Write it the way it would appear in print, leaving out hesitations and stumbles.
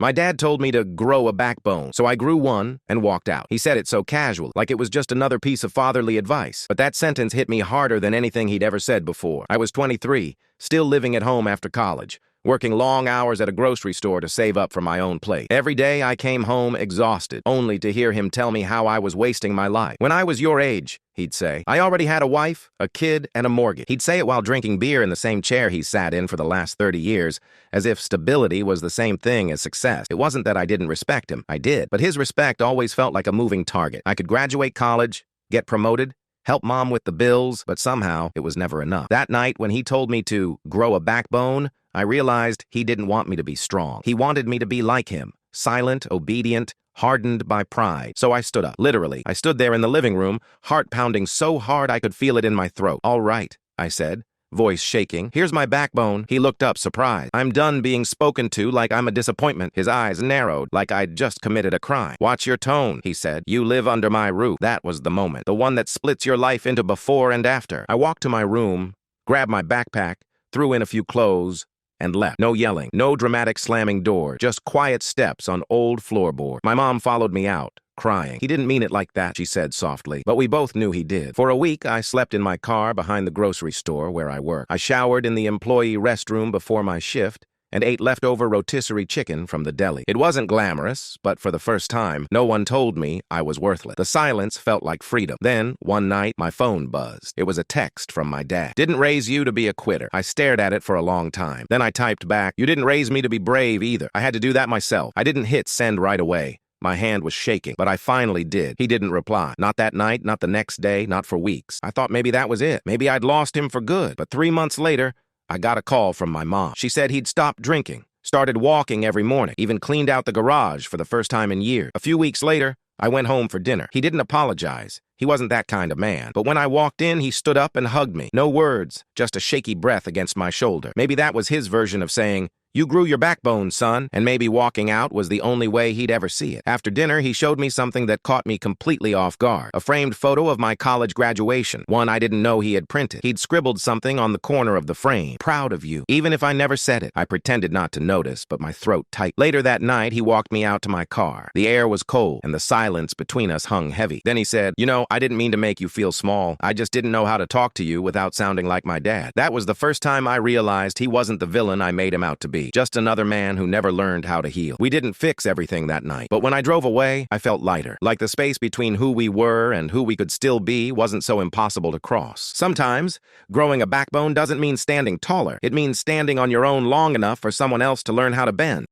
My dad told me to grow a backbone, so I grew one and walked out. He said it so casual, like it was just another piece of fatherly advice. But that sentence hit me harder than anything he'd ever said before. I was 23, still living at home after college, working long hours at a grocery store to save up for my own plate. Every day I came home exhausted, only to hear him tell me how I was wasting my life. When I was your age, he'd say, I already had a wife, a kid, and a mortgage. He'd say it while drinking beer in the same chair he sat in for the last 30 years, as if stability was the same thing as success. It wasn't that I didn't respect him. I did. But his respect always felt like a moving target. I could graduate college, get promoted, help mom with the bills, but somehow it was never enough. That night, when he told me to grow a backbone, I realized he didn't want me to be strong. He wanted me to be like him, silent, obedient, hardened by pride. So I stood up. Literally, I stood there in the living room, heart pounding so hard I could feel it in my throat. All right, I said, voice shaking. Here's my backbone. He looked up, surprised. I'm done being spoken to like I'm a disappointment. His eyes narrowed, like I'd just committed a crime. Watch your tone, he said. You live under my roof. That was the moment. The one that splits your life into before and after. I walked to my room, grabbed my backpack, threw in a few clothes, and left. No yelling, no dramatic slamming door, just quiet steps on old floorboard. My mom followed me out, crying. He didn't mean it like that, she said softly, but we both knew he did. For a week, I slept in my car behind the grocery store where I work. I showered in the employee restroom before my shift and ate leftover rotisserie chicken from the deli. It wasn't glamorous, but for the first time, no one told me I was worthless. The silence felt like freedom. Then, one night, my phone buzzed. It was a text from my dad. Didn't raise you to be a quitter. I stared at it for a long time. Then I typed back, you didn't raise me to be brave either. I had to do that myself. I didn't hit send right away. My hand was shaking, but I finally did. He didn't reply. Not that night, not the next day, not for weeks. I thought maybe that was it. Maybe I'd lost him for good. But 3 months later, I got a call from my mom. She said he'd stopped drinking, started walking every morning, even cleaned out the garage for the first time in years. A few weeks later, I went home for dinner. He didn't apologize. He wasn't that kind of man. But when I walked in, he stood up and hugged me. No words, just a shaky breath against my shoulder. Maybe that was his version of saying, you grew your backbone, son, and maybe walking out was the only way he'd ever see it. After dinner, he showed me something that caught me completely off guard. A framed photo of my college graduation, one I didn't know he had printed. He'd scribbled something on the corner of the frame. Proud of you. Even if I never said it. I pretended not to notice, but my throat tightened. Later that night, he walked me out to my car. The air was cold, and the silence between us hung heavy. Then he said, you know, I didn't mean to make you feel small. I just didn't know how to talk to you without sounding like my dad. That was the first time I realized he wasn't the villain I made him out to be. Just another man who never learned how to heal. We didn't fix everything that night, but when I drove away, I felt lighter. Like the space between who we were and who we could still be wasn't so impossible to cross. Sometimes, growing a backbone doesn't mean standing taller. It means standing on your own long enough for someone else to learn how to bend.